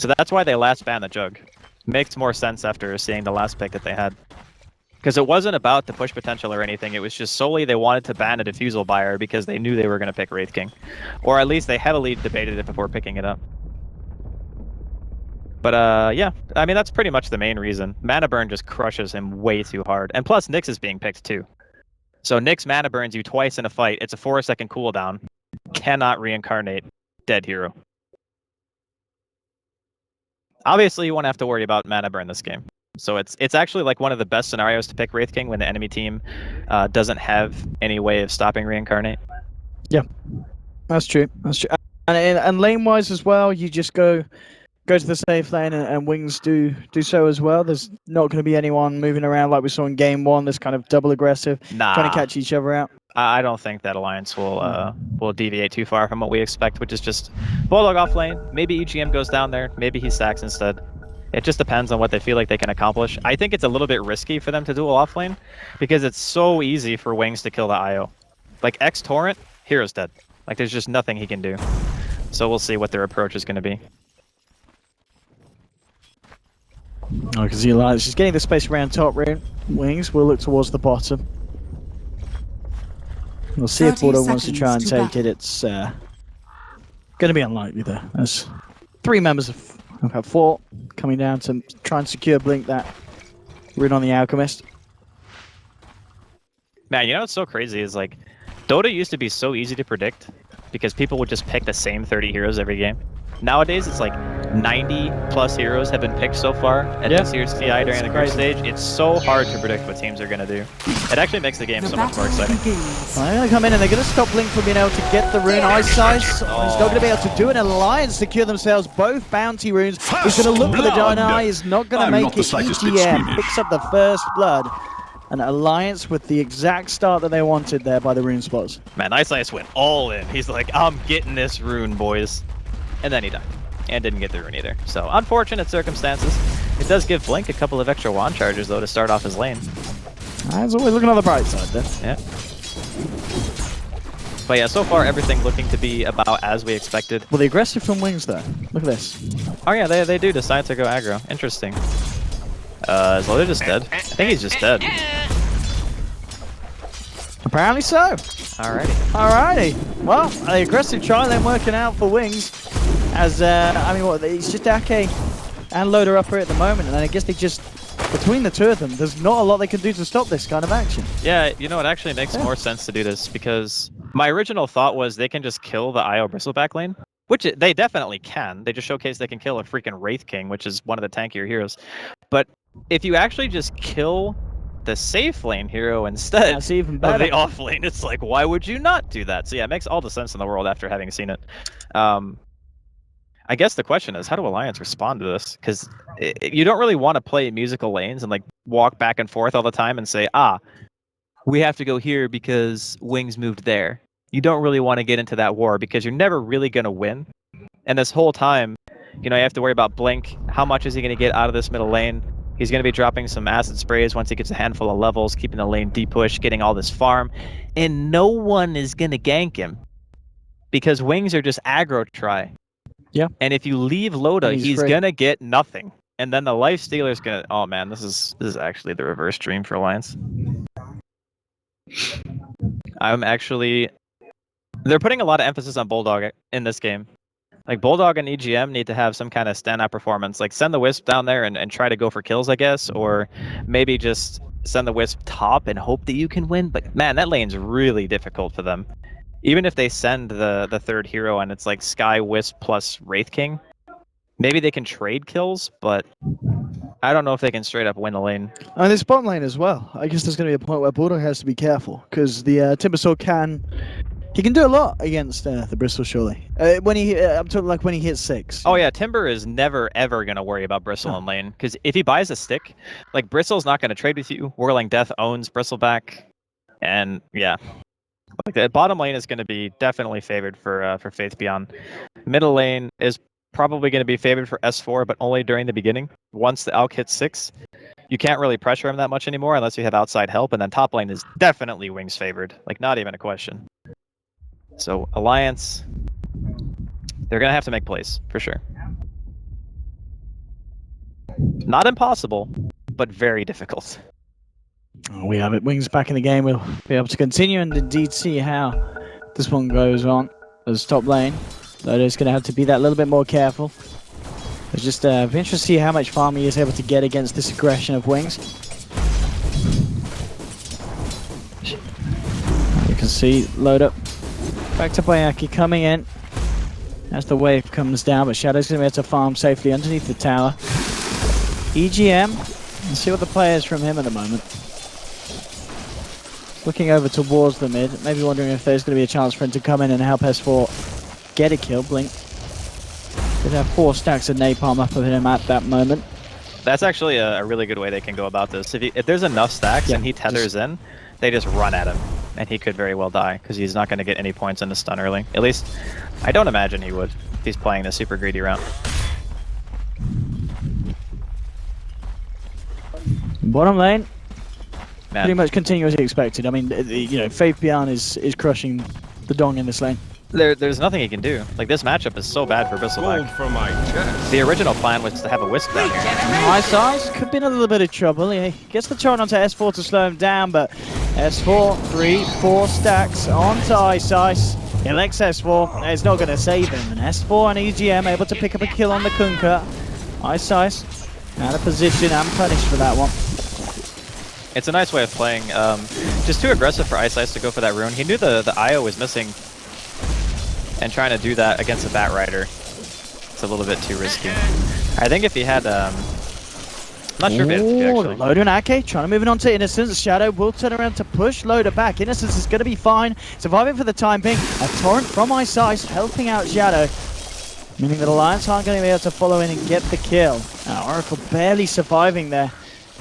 So that's why they last banned the Jug. Makes more sense after seeing the last pick that they had. Because it wasn't about the push potential or anything, it was just solely they wanted to ban a Diffusal buyer because they knew they were going to pick Wraith King. Or at least they heavily debated it before picking it up. But yeah, I mean, that's pretty much the main reason. Mana Burn just crushes him way too hard. And plus, Nyx is being picked too. So Nyx Mana Burns you twice in a fight, it's a 4-second cooldown. Cannot reincarnate dead hero. Obviously, you won't have to worry about Mana Burn this game. So it's actually like one of the best scenarios to pick Wraith King when the enemy team doesn't have any way of stopping reincarnate. Yeah, that's true. That's true. And lane wise as well, you just go to the safe lane and Wings do so as well. There's not going to be anyone moving around like we saw in game one. This kind of double aggressive, trying to catch each other out. I don't think that Alliance will deviate too far from what we expect, which is just Bulldog off lane. Maybe EGM goes down there. Maybe he stacks instead. It just depends on what they feel like they can accomplish. I think it's a little bit risky for them to duel off lane because it's so easy for Wings to kill the IO. Like X Torrent, hero's dead. Like there's just nothing he can do. So we'll see what their approach is going to be. Oh, because the Alliance is getting the space around top right. Wings will look towards the bottom. We'll see if Bulldog wants to try and take it. It's going to be unlikely though. There's 3 members of four coming down to try and secure Blink that rune on the Alchemist. Man, you know what's so crazy is like Dota used to be so easy to predict because people would just pick the same 30 heroes every game. Nowadays, it's like 90+ heroes have been picked so far at this year's TI during the group stage. It's so hard to predict what teams are going to do. It actually makes the game so much more exciting. They're going to come in and they're going to stop Blink from being able to get the rune Ice Size. He's not going to be able to do an Alliance secure themselves both bounty runes. He's going to look for the Giant Eye. He's not going to make it. EGM picks up the first blood. An Alliance with the exact start that they wanted there by the rune spots. Man, Ice Ice went all in. He's like, I'm getting this rune, boys. And then he died. And didn't get the rune either. So, unfortunate circumstances. It does give Blink a couple of extra wand charges, though, to start off his lane. As always, looking on the bright side there. Yeah. But yeah, so far, everything looking to be about as we expected. Well, the aggressive from Wings, though. Look at this. Oh yeah, they do decide to go aggro. Interesting. Is Loader just dead? I think he's just dead. Apparently so. Alrighty. Well, the aggressive trial then working out for Wings. As, I mean, what, it's just Ake and Loader up here at the moment. And I guess they just, between the two of them, there's not a lot they can do to stop this kind of action. Yeah, you know, it actually makes more sense to do this because my original thought was they can just kill the IO Bristleback lane. Which they definitely can. They just showcase they can kill a freaking Wraith King, which is one of the tankier heroes. But if you actually just kill the safe lane hero instead of the off lane, it's like, why would you not do that? So yeah, it makes all the sense in the world after having seen it. I guess the question is, how do Alliance respond to this? Because you don't really want to play musical lanes and like walk back and forth all the time and say, we have to go here because Wings moved there. You don't really want to get into that war because you're never really going to win. And this whole time, you know, you have to worry about Blink. How much is he going to get out of this middle lane? He's going to be dropping some acid sprays once he gets a handful of levels, keeping the lane deep push, getting all this farm. And no one is going to gank him because Wings are just aggro try. Yeah. And if you leave Loda, he's going to get nothing. And then the Lifestealer is going to... Oh, man, this is actually the reverse dream for Alliance. I'm actually... They're putting a lot of emphasis on Bulldog in this game. Like, Bulldog and EGM need to have some kind of standout performance. Like, send the Wisp down there and try to go for kills, I guess. Or maybe just send the Wisp top and hope that you can win. But, man, that lane's really difficult for them. Even if they send the third hero and it's like Sky, Wisp plus Wraith King, maybe they can trade kills, but I don't know if they can straight up win the lane. And this bottom lane as well. I guess there's going to be a point where Bulldog has to be careful because the Timbersaw can... He can do a lot against the Bristle, surely. When I'm talking like when he hits 6. Oh yeah, Timber is never ever gonna worry about Bristle in lane because if he buys a stick, like Bristle's not gonna trade with you. Whirling Death owns Bristleback, and yeah, like the bottom lane is gonna be definitely favored for Faith Beyond. Middle lane is probably gonna be favored for S4, but only during the beginning. Once the Alch hits 6, you can't really pressure him that much anymore unless you have outside help, and then top lane is definitely Wings favored, like not even a question. So Alliance, they're gonna have to make plays for sure. Not impossible, but very difficult. We have it. Wings back in the game. We'll be able to continue and indeed see how this one goes on as top lane. Loda's going to have to be that little bit more careful. It's just interesting to see how much farm he is able to get against this aggression of Wings. You can see Loda back to Bayaki coming in as the wave comes down, but Shadow's going to be able to farm safely underneath the tower. EGM, let's see what the play is from him at the moment. Looking over towards the mid, maybe wondering if there's going to be a chance for him to come in and help S4 get a kill. Blink did have 4 stacks of napalm up of him at that moment. That's actually a really good way they can go about this. If there's enough stacks and he tethers in, they just run at him, and he could very well die because he's not going to get any points in the stun early. At least, I don't imagine he would if he's playing the super greedy route. Bottom lane, Man. pretty much continue as expected. I mean, you know, Faith Beyond is crushing the Dong in this lane. There's nothing he can do. Like, this matchup is so bad for Bristleback. The original plan was to have a Wisp down here. Nice eyes, could be in a little bit of trouble. He gets the turn onto S4 to slow him down, but S4, 3, 4 stacks onto Ice. Elects S4, it's not going to save him. And S4 and EGM able to pick up a kill on the Kunkka. Ice out of position and punished for that one. It's a nice way of playing. Just too aggressive for Ice to go for that rune. He knew the IO was missing, and trying to do that against a Bat Rider, it's a little bit too risky. I think if he had, I'm not sure if he had TP, actually. Loda and Ake trying to move it on to Innocence. Shadow will turn around to push Loda back. Innocence is going to be fine, surviving for the time being. A torrent from Ice helping out Shadow, meaning that Alliance aren't going to be able to follow in and get the kill. Now, Oracle barely surviving there.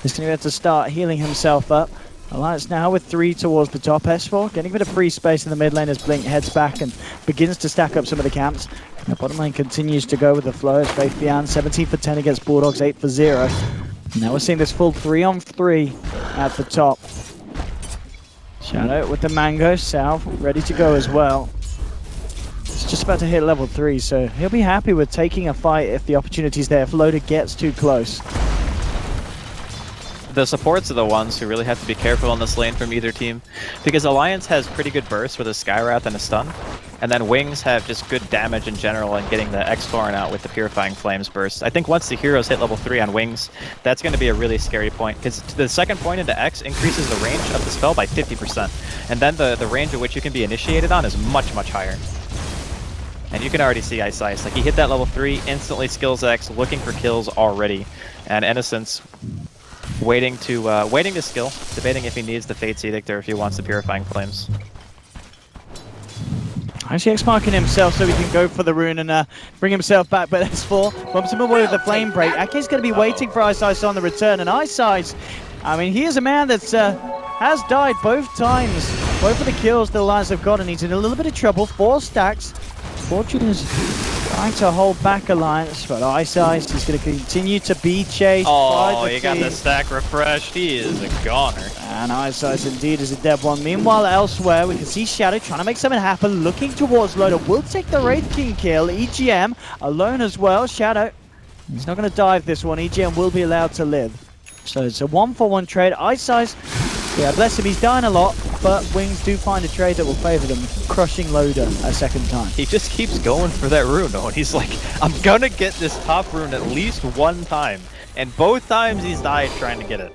He's going to be able to start healing himself up. Alliance now with 3 towards the top. S4 getting a bit of free space in the mid lane as Blink heads back and begins to stack up some of the camps. The bottom lane continues to go with the flow as Faith Beyond 17 for 10 against Bulldogs, 8 for 0. Now we're seeing this full 3-on-3 at the top. Shadow with the Mango, Salve ready to go as well. It's just about to hit level 3, so he'll be happy with taking a fight if the opportunity's there, if Loda gets too close. The supports are the ones who really have to be careful on this lane from either team, because Alliance has pretty good burst with a Skywrath and a stun, and then Wings have just good damage in general and getting the X-Torrent out with the Purifying Flames burst. I think once the heroes hit level 3 on Wings, that's going to be a really scary point, because the second point into X increases the range of the spell by 50%, and then the range at which you can be initiated on is much, much higher. And you can already see Ice, like he hit that level 3, instantly skills X, looking for kills already, and Innocence waiting to skill, debating if he needs the Fate's Edict or if he wants the Purifying Flames. Actually X-marking himself so he can go for the rune and bring himself back, but S4 bumps him away with the Flame Break. Ake's going to be waiting for Ice on the return, and Ice, I mean, he is a man that has died both times. Both of the kills the Alliance have got, and he's in a little bit of trouble. 4 stacks. Fortune is trying to hold back Alliance, but Ice is going to continue to be chased by the he got the stack refreshed. He is a goner. And Ice indeed is a dead one. Meanwhile, elsewhere, we can see Shadow trying to make something happen, looking towards Loda. Will take the Wraith King kill. EGM alone as well. Shadow, he's not going to dive this one. EGM will be allowed to live. So it's a 1-for-1 trade. Ice, yeah, bless him, he's dying a lot, but Wings do find a trade that will favor them, crushing Loda a second time. He just keeps going for that rune, though, and he's like, I'm gonna get this top rune at least one time. And both times he's died trying to get it.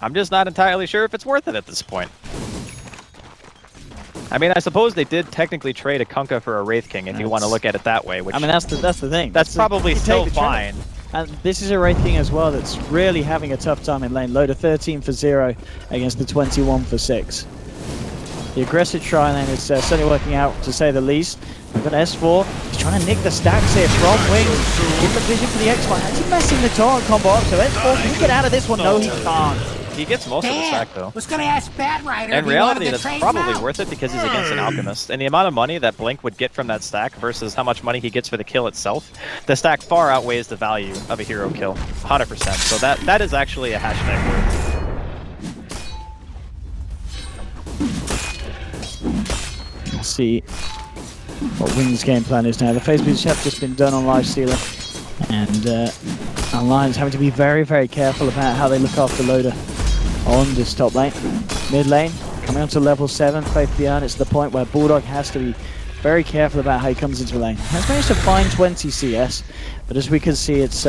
I'm just not entirely sure if it's worth it at this point. I mean, I suppose they did technically trade a Kunkka for a Wraith King, if you want to look at it that way. Which, I mean, that's the thing. That's probably still fine. And this is a Wraith King as well that's really having a tough time in lane. Loda 13 for 0 against the 21 for 6. The aggressive tri-lane is certainly working out, to say the least. We've got S4. He's trying to nick the stacks here from Wings. Get the vision for the X-One. Actually messing the Torrent combo up, so S4 can he get out of this one? No, he can't. He gets most of the stack, though. Was gonna ask Bat Rider. In reality, that's probably worth it because he's against an Alchemist. And the amount of money that Blink would get from that stack versus how much money he gets for the kill itself, the stack far outweighs the value of a hero kill, 100%. So that is actually a hashtag worth. Let's see what Wings' game plan is now. The phase boots have just been done on Lifestealer. And Alliance having to be very, very careful about how they look after Loader on this top lane. Mid lane, coming on to level 7, Faith Beyond. It's the point where Bulldog has to be very careful about how he comes into the lane. Has managed to find 20 CS, but as we can see, it's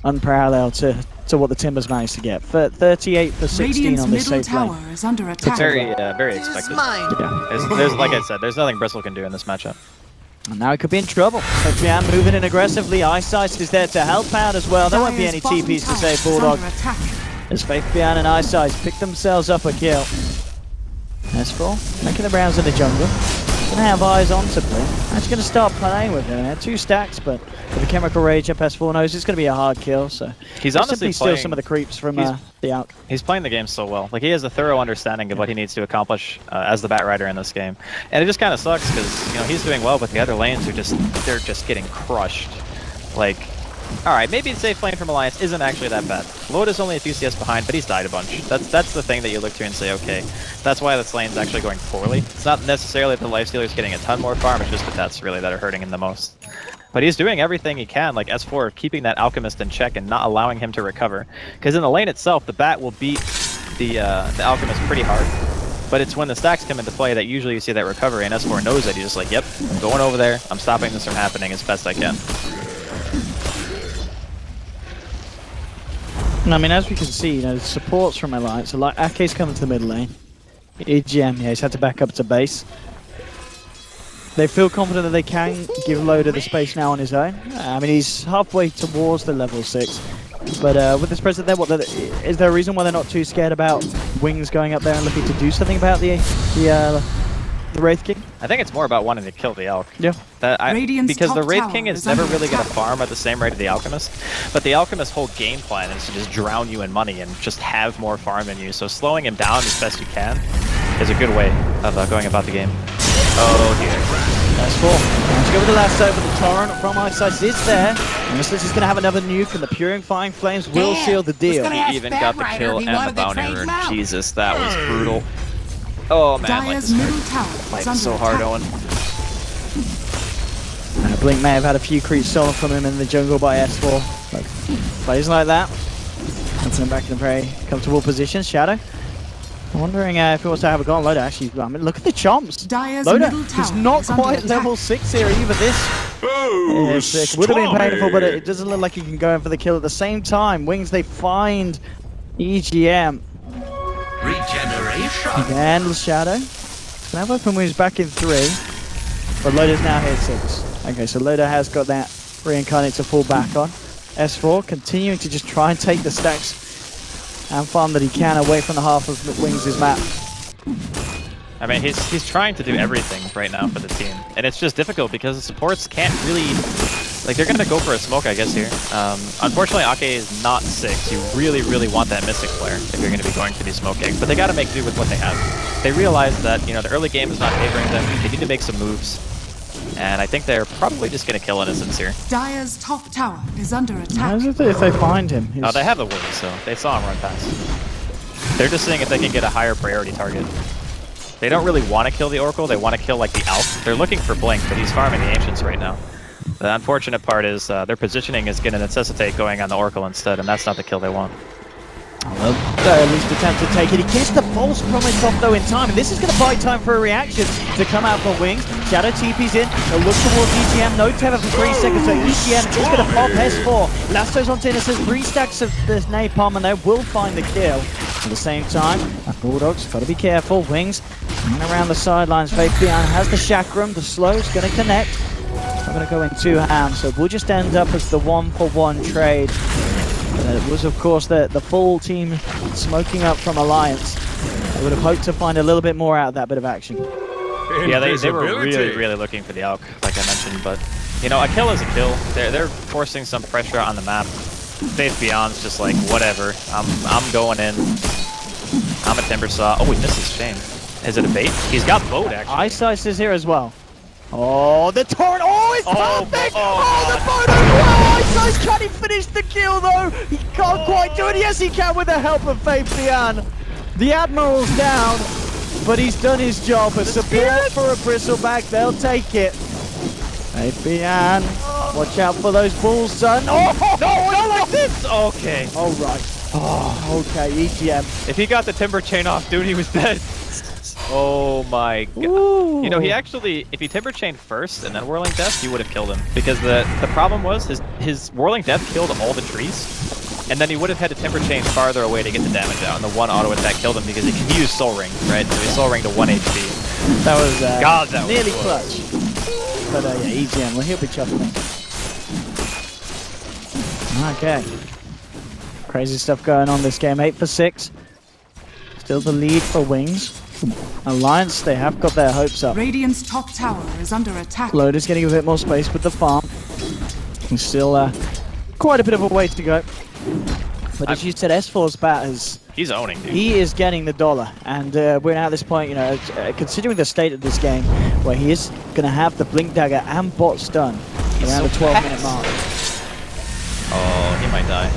unparalleled to what the Timbers managed to get. 38 for 16 on this safe lane. Is under attack. Very expected. Yeah. There's, like I said, there's nothing Bristle can do in this matchup. And now he could be in trouble. Faith moving in aggressively. Ice Ice is there to help out as well. There won't be any TPs to save Bulldog. As Faith Beyond and Ice Ice pick themselves up a kill. S4 making the rounds in the jungle. Gonna have eyes on to play. Actually gonna start playing with him. 2 stacks, but with the Chemical Rage up, S4 knows it's gonna be a hard kill, so he's honestly steal some of the creeps from the Alch. He's playing the game so well. Like, he has a thorough understanding of what he needs to accomplish as the Bat Rider in this game. And it just kind of sucks because, you know, he's doing well, but the other lanes are they're just getting crushed. Like, alright, maybe the safe lane from Alliance isn't actually that bad. Loda's only a few CS behind, but he's died a bunch. That's the thing that you look to and say, okay, that's why this lane's actually going poorly. It's not necessarily that the Lifestealer's getting a ton more farm, it's just the deaths really that are hurting him the most. But he's doing everything he can, like S4, keeping that Alchemist in check and not allowing him to recover. Because in the lane itself, the Bat will beat the Alchemist pretty hard. But it's when the stacks come into play that usually you see that recovery, and S4 knows that. He's just like, yep, I'm going over there, I'm stopping this from happening as best I can. And I mean, as we can see, you know, supports from Alliance. So like Ake's coming to the middle lane. EGM, yeah, he's had to back up to base. They feel confident that they can give Loader the space now on his own. I mean, he's halfway towards the level 6. But with this present there, is there a reason why they're not too scared about Wings going up there and looking to do something about the Wraith King? I think it's more about wanting to kill the Alch. Yeah. Because the Wraith King is never really going to farm at the same rate of the Alchemist. But the Alchemist's whole game plan is to just drown you in money and just have more farm than you. So slowing him down as best you can is a good way of going about the game. Oh dear. That's 4. Let's go with the last over. The torrent from Ice Ice is there. And this is going to have another nuke, and the Purifying Flames will seal the deal. He even got the kill and the bounty rune. Jesus, that was brutal. Oh man, like this fight is so hard, Owen. Blink may have had a few creeps stolen from him in the jungle by S4. But plays like that. Puts him back in a very comfortable position. Shadow. I'm wondering if he wants to have a go on Loader. Actually, I mean, look at the chomps. Loader, he's not quite level 6 here either. This would have been painful, but it doesn't look like he can go in for the kill at the same time. Wings, they find EGM. Regeneration. Again, Shadow. Can have open moves back in 3. But Loader's now here 6. Okay, so Loader has got that reincarnate to fall back on. S4 continuing to just try and take the stacks and farm that he can away from the half of Wings' map. I mean, he's trying to do everything right now for the team. And it's just difficult because the supports can't really... Like, they're going to go for a smoke, I guess, here. Unfortunately, Ake is not 6. You really, really want that Mystic Flare if you're going to be going for these smoke eggs. But they got to make do with what they have. They realize that, you know, the early game is not favoring them. They need to make some moves. And I think they're probably just going to kill Innocence here. Dire's top tower is under attack. How is it if they find him? Oh, they have the wings, so they saw him run past. They're just seeing if they can get a higher priority target. They don't really want to kill the Oracle. They want to kill, like, the Alch. They're looking for Blink, but he's farming the Ancients right now. The unfortunate part is their positioning is going to necessitate going on the Oracle instead, and that's not the kill they want. At least attempt to take it. He gets the false promise off though in time, and this is going to buy time for a reaction to come out from Wings. Shadow TP's in. He'll look towards EGM. No tether for 3 seconds, so EGM is going to pop S4. Lasso's onto Innocence. 3 stacks of the Napalm, and they will find the kill. At the same time, Bulldog's got to be careful. Wings running around the sidelines. Faith Beyond has the Chakram. The slow's going to connect. I'm going to go in 2 hands, so we'll just end up as the 1-for-1 trade. It was, of course, the full team smoking up from Alliance. I would have hoped to find a little bit more out of that bit of action. Yeah, they were really, really looking for the Alch, like I mentioned, but, you know, a kill is a kill. They're forcing some pressure on the map. Faith Beyond's just like, whatever, I'm going in. I'm a Timber Saw. Oh, he misses Shane. Is it a bait? He's got boat, actually. Ice Ice is here as well. Oh, the torrent! Oh, it's perfect! Oh, the photo! Wow, Ice Ice, can he finish the kill though? He can't quite do it. Yes, he can with the help of Faith Beyond. The Admiral's down, but he's done his job. A support for a Bristleback, they'll take it. Faith Beyond Watch out for those balls, son. Oh, No, not like this! Okay. all right. Oh, okay, EGM. If he got the timber chain off, dude, he was dead. Oh my god. Ooh. You know, he actually, if he timber chained first and then whirling death, he would have killed him. Because the problem was his whirling death killed all the trees. And then he would have had to timber chain farther away to get the damage out. And the one auto attack killed him because he used Soul Ring, right? So he Soul Ring to 1 HP. That was God, that nearly was clutch. But yeah, EGM, well, he'll be chuckling. Okay. Crazy stuff going on this game. 8 for 6. Still the lead for Wings. Alliance, they have got their hopes up. Radiant's top tower is under attack. Loader's getting a bit more space with the farm. And still quite a bit of a way to go. But as you said, S4's bat is... He's owning, dude. He is getting the dollar. And we're now at this point, you know, considering the state of this game, where he is going to have the Blink Dagger and bot stun around the 12-minute mark. Oh, he might die.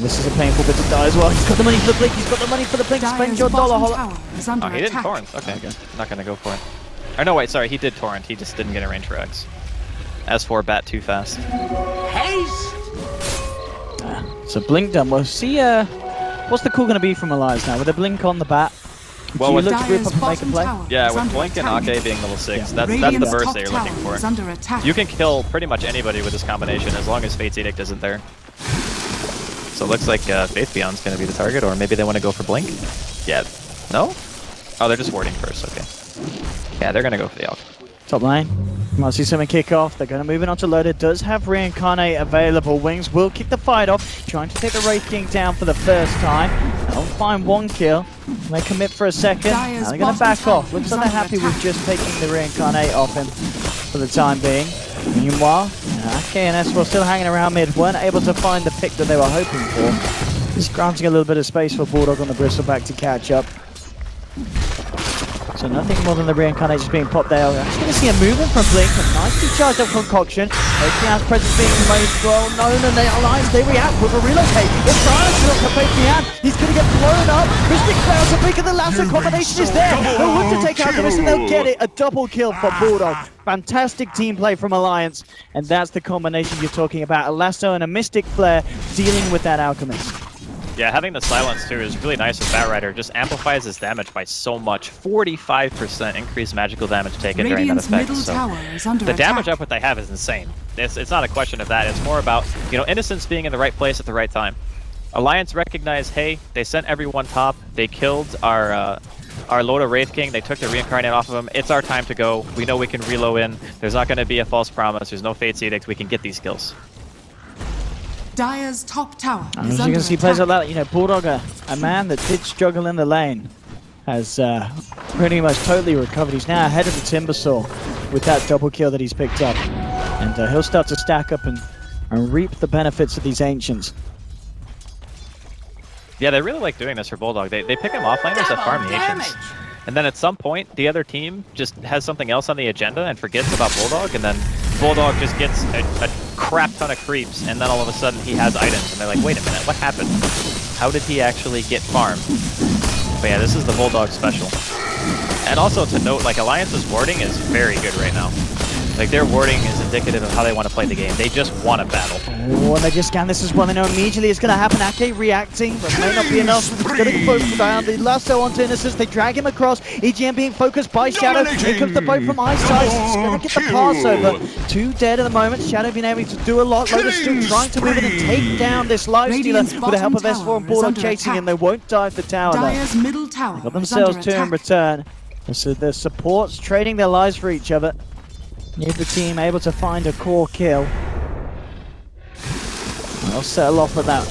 This is a painful bit to die as well. He's got the money for the blink. He's got the money for the blink. Spend Dire's your dollar. bottom tower is under Oh, he didn't attack. torrent. Okay, not gonna go for it. Or no, wait, sorry, he did torrent. He just didn't get a range for X. S4 bat too fast. So blink done. We'll see. What's the call going to be from Elias now? With a blink on the bat. Well, Do you with look to whip Dire's up and make a bottom play? tower Yeah, is with under Blink and attack. Ake being level 6, Yeah. that's the Radiant's burst top that you're tower looking for. is under attack. You can kill pretty much anybody with this combination as long as Fate's Edict isn't there. So it looks like Faith Beyond's going to be the target, or maybe they want to go for Blink? Yeah. No? Oh, they're just warding first, okay. Yeah, they're going to go for the Alchemist. Top lane. Might see something kick off. They're going to move it onto Loader. Does have Reincarnate available. Wings will kick the fight off. Trying to take the Wraith King down for the first time. They'll find 1 kill. They commit for a second. Dire's Now they're going to bottom back tower off. Looks is like they're under happy with attack. just taking the Reincarnate off him for the time being. Meanwhile, Ake and S were still hanging around mid. Weren't able to find the pick that they were hoping for. Just granting a little bit of space for Bulldog on the Bristleback to catch up. So nothing more than the Reincarnate just being popped there. We're actually going to see a movement from Blink. A nicely charged up concoction. Faithian's presence being made well known, and the Alliance, they react with a relocate. It's silence up for Faithian. He's going to get blown up. Mystic Clouds are big, and the lasso combination is there. They'll look to take Alchemist, and they'll get it. A double kill for Bulldog. Fantastic team play from Alliance, and that's the combination you're talking about. A lasso and a Mystic Flare dealing with that Alchemist. Yeah, having the silence too is really nice with Batrider. Just amplifies his damage by so much. 45% increased magical damage taken during that Radiant's effect. middle So tower is under the attack. damage output they have is insane. It's not a question of that. It's more about, you know, Innocence being in the right place at the right time. Alliance recognized, hey, they sent everyone top. They killed our Loda Wraith King. They took the Reincarnate off of him. It's our time to go. We know we can reload in. There's not going to be a false promise. There's no Fate's Edict. We can get these kills. Dire's top tower And is as you under can see, plays attack. like that, you know, Bulldog, a man that did struggle in the lane, has pretty much totally recovered. He's now ahead of the Timbersaw with that double kill that he's picked up. And he'll start to stack up and reap the benefits of these Ancients. Yeah, they really like doing this for Bulldog. They pick him offlaners that farm the Ancients. And then at some point, the other team just has something else on the agenda and forgets about Bulldog, and then Bulldog just gets a crap ton of creeps, and then all of a sudden he has items, and they're like, wait a minute, what happened? How did he actually get farmed? But yeah, this is the Bulldog special. And also to note, like, Alliance's warding is very good right now. Like, their warding is indicative of how they want to play the game. They just want to battle. Oh, and they just scan this as well. They know immediately it's going to happen. Ake reacting, but may not be enough. It's going to focus down the lasso onto Innocence. They drag him across. EGM being focused by Shadow. Here comes the boat from Eyesight. It's going to get the pass over. 2 dead at the moment. Shadow being able to do a lot. Lotus still trying to move in and take down this Lifestealer with the help of S4 and Bulldog chasing him. They won't dive the tower though. Dire's middle tower Got is themselves under 2 in attack. return. So the supports trading their lives for each other. Neither team able to find a core kill. They'll settle off with that.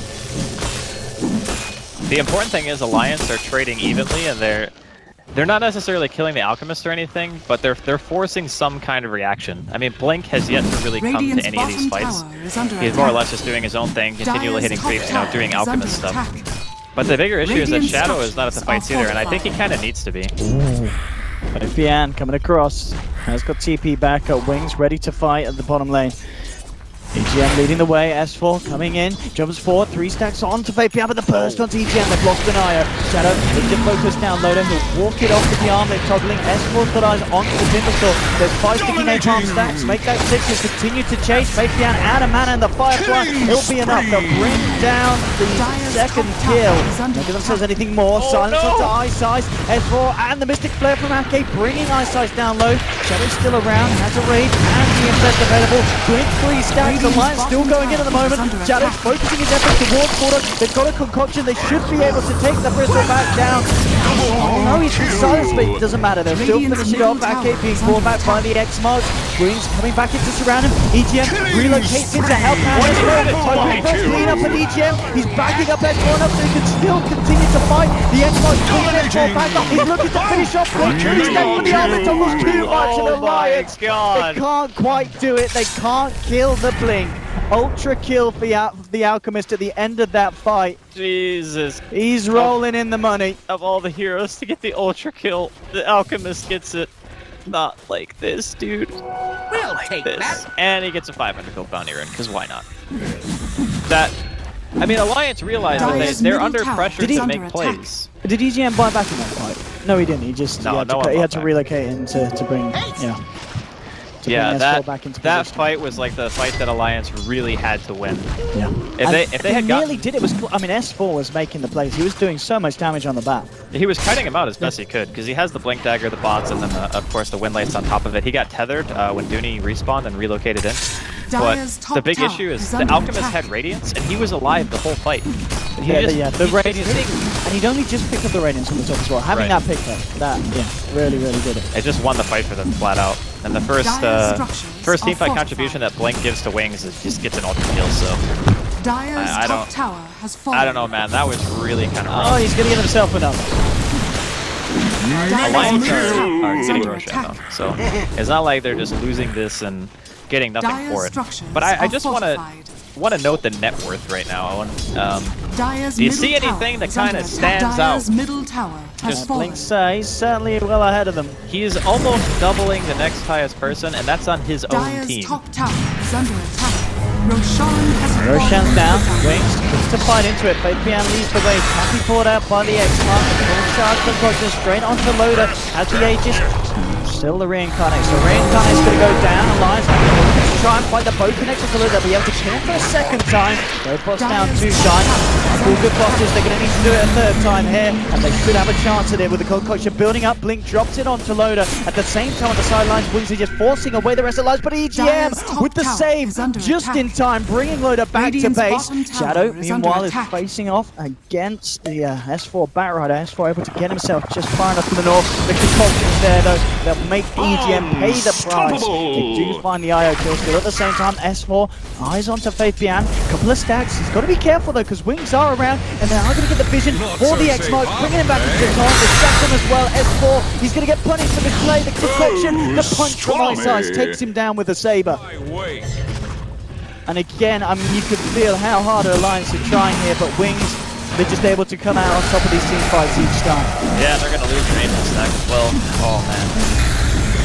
The important thing is Alliance are trading evenly, and they're not necessarily killing the Alchemist or anything, but they're forcing some kind of reaction. I mean, Blink has yet to really come Radiant's to any of these bottom fights. tower is under He's more or attack. less just doing his own thing, continually Dire's hitting top creeps, you know, tower doing is Alchemist under stuff. attack. But the bigger issue is that Radiant Shadow is not at the structures fights either, and I think he fortified. kind of needs to be. But Fian coming across. Has got TP back up. Wings ready to fight at the bottom lane. EGM leading the way, S4 coming in, jumps forward, 3 stacks onto Fabian, but the burst onto EGM, they've lost an IO. Shadow, looking to focus down, Loader, he'll walk it off with the arm, they're toggling, S4's got eyes onto the Pimblesaw. There's 5 sticky napalm stacks, make that 6, he'll continue to chase, Fabian out of mana, and the Firefly, it'll be enough, they'll bring down the second kill. Don't give themselves anything more, silence onto Eyesight, S4 and the Mystic Flare from Ake, bringing Eyesight down low, Shadow's still around, has a raid, and the Infest available, Blink 3 stacks, the line's still going in at the moment. Shadow's focusing his efforts towards Border. They've got a concoction. They should be able to take the Bristol back down. Oh no, he's silenced, but it doesn't matter. They'll still finish it off. Back eight being pulled back by the X-Marks. Green's coming back into surround him. EGM relocates into help now. Clean up at EGM. He's backing up S4 up so he can still continue to fight. The X-Marks pulling S4 back up. He's looking to finish off Blink. He's going for the armor. It's almost too much of the Alliance. They can't quite do it. They can't kill the Blink. Ultra kill for the Alchemist at the end of that fight. Jesus. He's rolling in the money. Of all the heroes to get the ultra kill, the Alchemist gets it not like this, dude. We'll take this. that. And he gets a 500 gold bounty run, because why not? I mean, Alliance realized that they're under pressure to make plays. Did EGM buy back in that fight? No, he didn't. He just he had to relocate in to bring, Yeah, that fight was like the fight that Alliance really had to win. Yeah. If they had nearly did it, I mean, S4 was making the plays. He was doing so much damage on the bat. He was cutting him out as best he could because he has the Blink Dagger, the bots, and then of course the wind lights on top of it. He got tethered when Dooney respawned and relocated in. But the big issue is the Alchemist had Radiance and he was alive the whole fight. The Radiance. And he'd only just picked up the Radiance on the top as well. Having that picked up, really did it. It just won the fight for them flat out. And the first teamfight contribution that Blink gives to Wings is just gets an ultra kill, so I don't know, man. That was really kind of Oh, he's gonna get himself enough. Alliance are getting Roshan though, so it's not like they're just losing this and getting nothing for it. But I just want to note the net worth right now. Do you see anything that kind of stands out? Just Blink he's certainly well ahead of them. He's almost doubling the next highest person, and that's on his own team. Top tower is under attack. Roshan's down. Wings to fight into it. Fabian leads the way. Happy poured out by the X-Mark. Full charge concoction straight onto Loader as the Aegis. Still the Reincarnate. So Reincarnate's going to go down. Alliance going to try and fight the bow connection to Loader. They'll be able to kill him for a second time. Both bots down 2 shine. All good bosses. They're going to need to do it a third time here. And they should have a chance at it with the concoction building up. Blink drops it onto Loader. At the same time on the sidelines, Wings are just forcing away the rest of the lives. But EGM with the save just in time, bringing Loader back to base. Shadow, meanwhile, is facing off against the S4 Batrider. S4 able to get himself just far enough to the north. The concoction's there, though. They'll make EGM pay the price. They do find the IO kill still. At the same time, S4 eyes onto Fabian. Couple of stacks. He's got to be careful, though, because Wings are around, and they are going to get the vision for the X-Mark, bringing him back into the time. They stack him as well. S4, he's going to get punished for this play. The concoction, the punch from Eyesight takes him down with a saber. And again, I mean, you could feel how hard Alliance are trying here, but Wings, they're just able to come out on top of these team fights each time. Yeah, they're going to lose maintenance stack as well. Oh, man.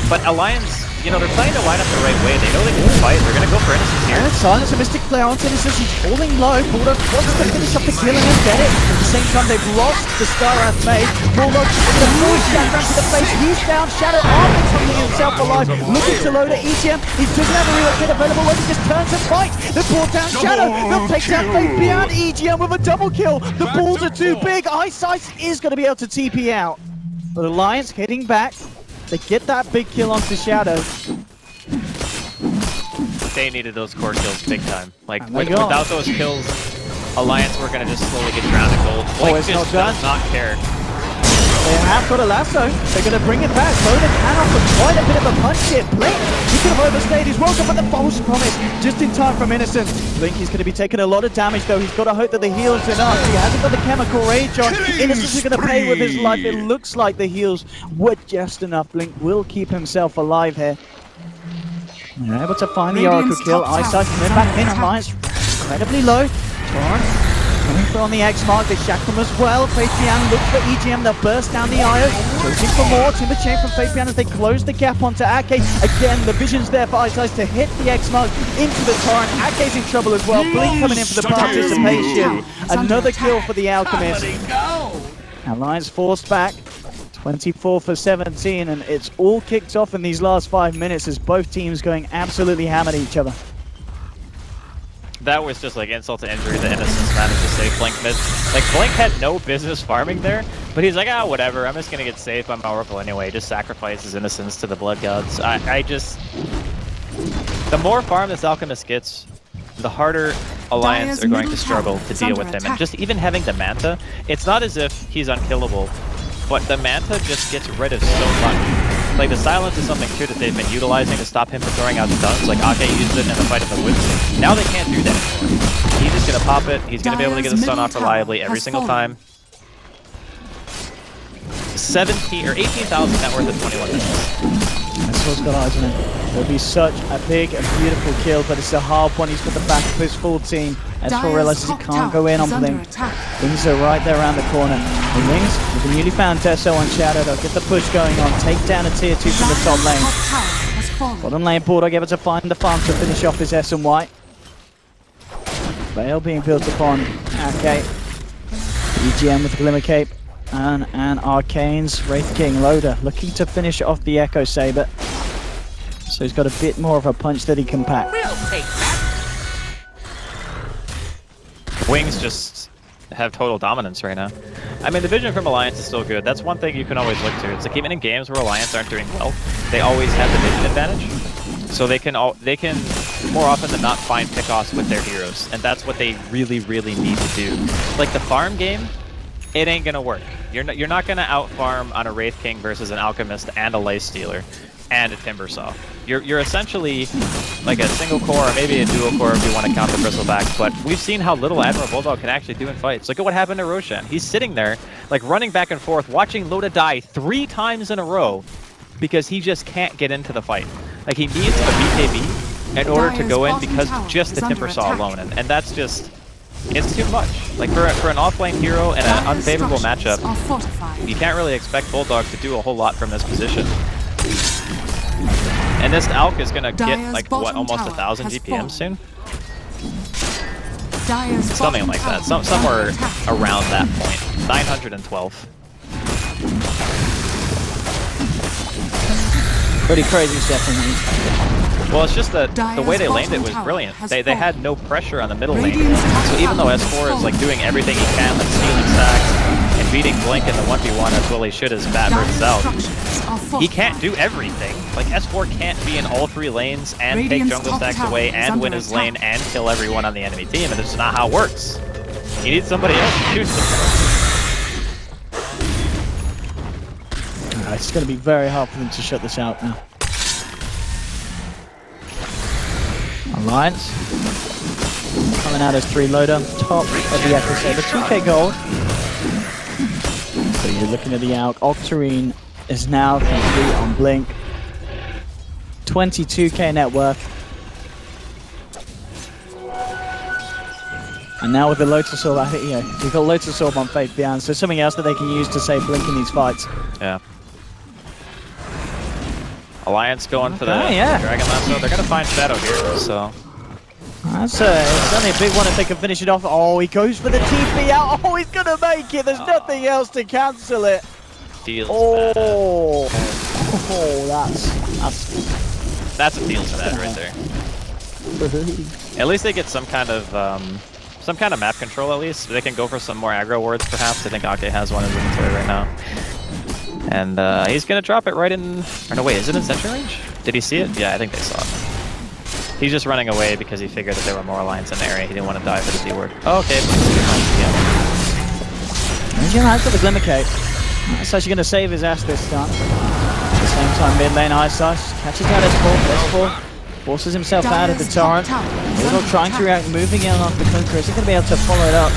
But Alliance, they're playing the lineup the right way. They know they can fight. They're going to go for Innocence here. And silence a Mystic Flare onto Innocence. He's falling low. Bulldog wants to finish up the kill and he'll get it. At the same time, they've lost the Starath mate. Bulldog with a full shotgun to the face. He's down. Shadow arming something himself alive. Looking to load at EGM. He doesn't have a relocate available. He just turns and fights. They pull down Shadow. They'll take down Fabian. EGM with a double kill. The balls are too big. Eyesight is going to be able to TP out. But Alliance heading back. They get that big kill onto Shadow. They needed those core kills big time. Like, without those kills, Alliance were going to just slowly get drowned in gold. Blink it's just not does not care. They have got a lasso. They're going to bring it back. Loader can offer quite a bit of a punch here. Blink, he could have overstayed his welcome, but the false promise just in time from Innocent. Blink is going to be taking a lot of damage, though. He's got to hope that the heals are enough. He hasn't got the chemical rage on. Innocent is going to pay with his life. It looks like the heals were just enough. Blink will keep himself alive here. They're able to find the Oracle kill. Eyesight coming back in. Alliance incredibly low. Torrent Coming through on the X mark, they shackle him as well. Fabian looks for EGM, they'll burst down the Io. Chasing for more, timber chain from Fabian as they close the gap onto Ake. Again, the vision's there for Ice to hit the X mark into the torrent. Ake's in trouble as well. Blink coming in for the participation. Another kill for the Alchemist. Alliance forced back. 24 for 17, and it's all kicked off in these last 5 minutes as both teams going absolutely hammered each other. That was just like insult to injury. The Innocence managed to save Blink mid. Like, Blink had no business farming there, but he's like, whatever, I'm just gonna get saved by my Oracle anyway. Just sacrifice his Innocence to the Blood Gods. I just... The more farm this Alchemist gets, the harder Alliance are going to struggle to deal with him. And just even having the Manta, it's not as if he's unkillable, but the Manta just gets rid of so much. Like, the silence is something too that they've been utilizing to stop him from throwing out stuns. Like, Ake used it in the fight in the woods. Now they can't do that anymore. He's just gonna pop it. He's gonna be able to get the stun off reliably every single time. 17 or 18,000 net worth of 21 minutes. S4's got eyes on him. It'll be such a big and beautiful kill, but it's a hard one. He's got the back of his full team. S4 realizes he can't go in on Blink. Wings are right there around the corner. The Wings, with the newly found Tesso on Shadow, they'll get the push going on. Take down a tier 2 from the top lane. Bottom lane, Bulldog able to find the farm to finish off his S and Y. Veil being built upon Ake. EGM with the Glimmer Cape. And Arcane's Wraith King Loader looking to finish off the Echo Saber. So he's got a bit more of a punch that he can pack. Wings just have total dominance right now. I mean, the vision from Alliance is still good. That's one thing you can always look to. It's like even in games where Alliance aren't doing well, they always have the vision advantage. So they can more often than not find pickoffs with their heroes, and that's what they really, really need to do. Like the farm game, it ain't gonna work. You're not gonna out farm on a Wraith King versus an Alchemist and a Lay Stealer and a Timber Saw. You're essentially like a single core or maybe a dual core if you want to count the Bristleback, but we've seen how little Admiral Bulldog can actually do in fights. Look at what happened to Roshan. He's sitting there like running back and forth watching Loda die 3 times in a row because he just can't get into the fight. Like he needs a BKB in order to go in because just the Timber Saw alone, and that's just... It's too much. Like for an offlane hero in an unfavorable matchup, you can't really expect Bulldog to do a whole lot from this position. And this Alk is gonna get like what, almost 1,000 GPM soon? Something like that. Somewhere around that point. 912. Pretty crazy stuff from me. Well, it's just that the way they laned it was brilliant. They had no pressure on the middle lane. So even though S4 is like doing everything he can, like stealing stacks and beating Blink in the 1v1 as well he should as Bat versus South, he can't do everything. Like S4 can't be in all 3 lanes and take jungle stacks away and win his lane and kill everyone on the enemy team, and it's just not how it works. You need somebody else to shoot them. It's going to be very hard for them to shut this out now. Alliance coming out as 3 loader, top of the Echo Saber, 2k gold. So you're looking at the Alk. Octarine is now complete on Blink. 22k net worth. And now with the Lotus Orb, I think, you've got Lotus Orb on Faith Beyond, so something else that they can use to save Blink in these fights. Yeah. Alliance going for the Dragon Lasso. They're going to find Shadow here, so... That's it's only a big one if they can finish it off. Oh, he goes for the TP out. Oh, he's going to make it. There's nothing else to cancel it. Feels bad. Oh, that's a feels bad right there. At least they get some kind of map control at least. They can go for some more aggro wards perhaps. I think Ake has one in his inventory right now. And he's going to drop it right in... Or no, wait, is it in sentry range? Did he see it? Yeah, I think they saw it. He's just running away because he figured that there were more Alliance in the area. He didn't want to die for the D-word. Oh, okay. He's going to have the Glimmer Cape. That's actually going to save his ass this time. At the same time, mid lane Ice catches out S4. Forces himself out of the torrent. Bulldog trying to react, moving in off the Conqueror. Is he going to be able to follow it up?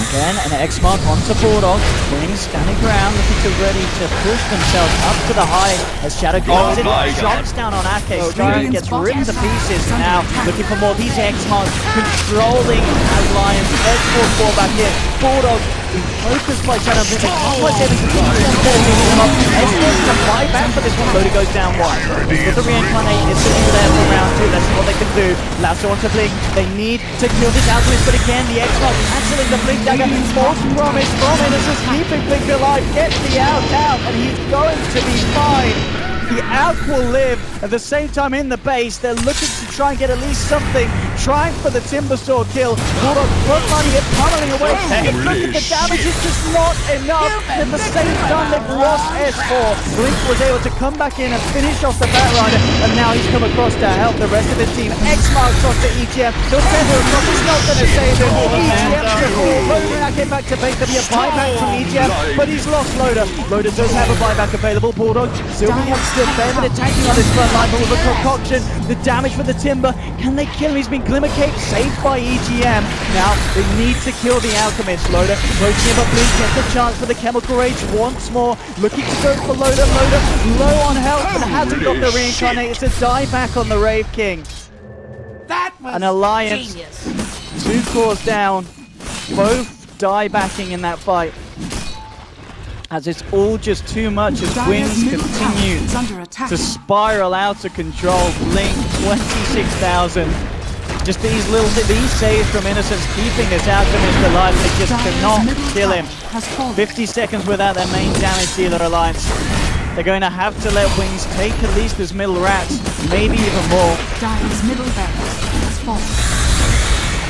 Again, an X-Mark onto Bulldog. Wings standing ground, looking ready to push themselves up to the height as Shadow goes in, drops down on Ake. Sky gets ripped to pieces. Now looking for more. These X-Marks controlling as Lions. S4 fall back in. Bulldog being focused by Shadow. They can't quite get everything. S4 can buy back for this one. Loader goes down one. With the reincarnate, it's sitting there for round 2. Let's see what they can do. Lasso onto Blink. They need to kill this Alchemist, but again, the X-Mark cancelling the Blink dagger. False promise from Innocence, keeping Blink alive, gets the out down, and he's going to be fine. The Alch will live. At the same time in the base, they're looking to try and get at least something. Trying for the Timber Sword kill. Bulldog front money it pummeling away. Look at the damage, it's just not enough. At the same time, they've lost S4. Blink was able to come back in and finish off the Batrider, and now he's come across to help the rest of his team. X-Marks off to EGM. He'll tether across, it's not going to save him. EGM to fall. Loader now came back to base. There'll be a buyback from EGM, but he's lost Loader. Loader does have a buyback available. Bulldog still being able to still fair, but attacking on his front line, but with a concoction. The damage for the Timber. Can they kill him? He's been Glimmer Cape saved by EGM. Now they need to kill the Alchemist. Loader closing him up. Blink gets a chance for the Chemical Rage once more. Looking to go for Loader. Loader low on health, but hasn't got the reincarnate. It's a die back on the Rave King. That was An alliance. genius. 2 cores down. Both die backing in that fight. As it's all just too much as Wings continue Is under attack. to spiral out of control. Blink 26,000. Just these saves from Innocence keeping this Alchemist alive. They just cannot kill him. Has fallen. 50 seconds without their main damage dealer Alliance. They're going to have to let Wings take at least this middle rats, maybe even more. Dire's middle barracks has fallen.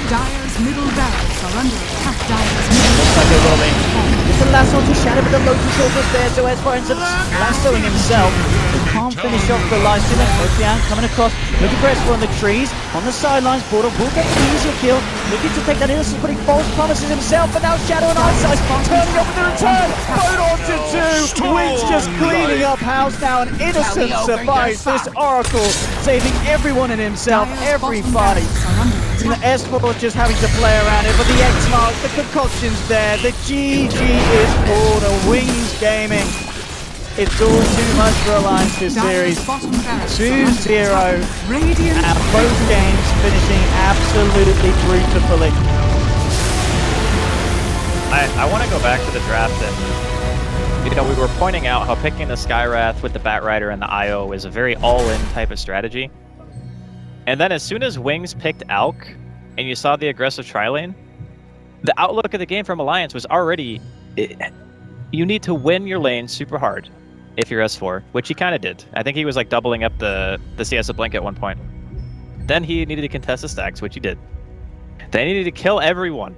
Dire's middle barracks are under attack. Dire's middle Looks like they're rolling. fallen. It's the lasso to Shadow, but the Lotus Orb there, so Esper ends up lassoing himself. They can't finish off the life stealer. Ocean coming across, looking for Esper on the trees, on the sidelines. Bulldog will get the easier kill, looking to take that Innocence, putting false promises himself, but now Shadow and Ice turning up with the return. Boat on to 2. Wings just cleaning up house now, and Innocence survives this Oracle, saving everyone and himself every fight. The S4 just having to play around it, but the X-Mark, the concoction's there, the GG is called a Wings Gaming. It's all too much for Alliance this series. 2-0, and both games finishing absolutely beautifully. I want to go back to the draft and, we were pointing out how picking the Skywrath with the Batrider and the IO is a very all-in type of strategy. And then as soon as Wings picked Alk, and you saw the aggressive tri-lane, the outlook of the game from Alliance was already, you need to win your lane super hard if you're S4, which he kind of did. I think he was like doubling up the CS of Blink at one point. Then he needed to contest the stacks, which he did. Then he needed to kill everyone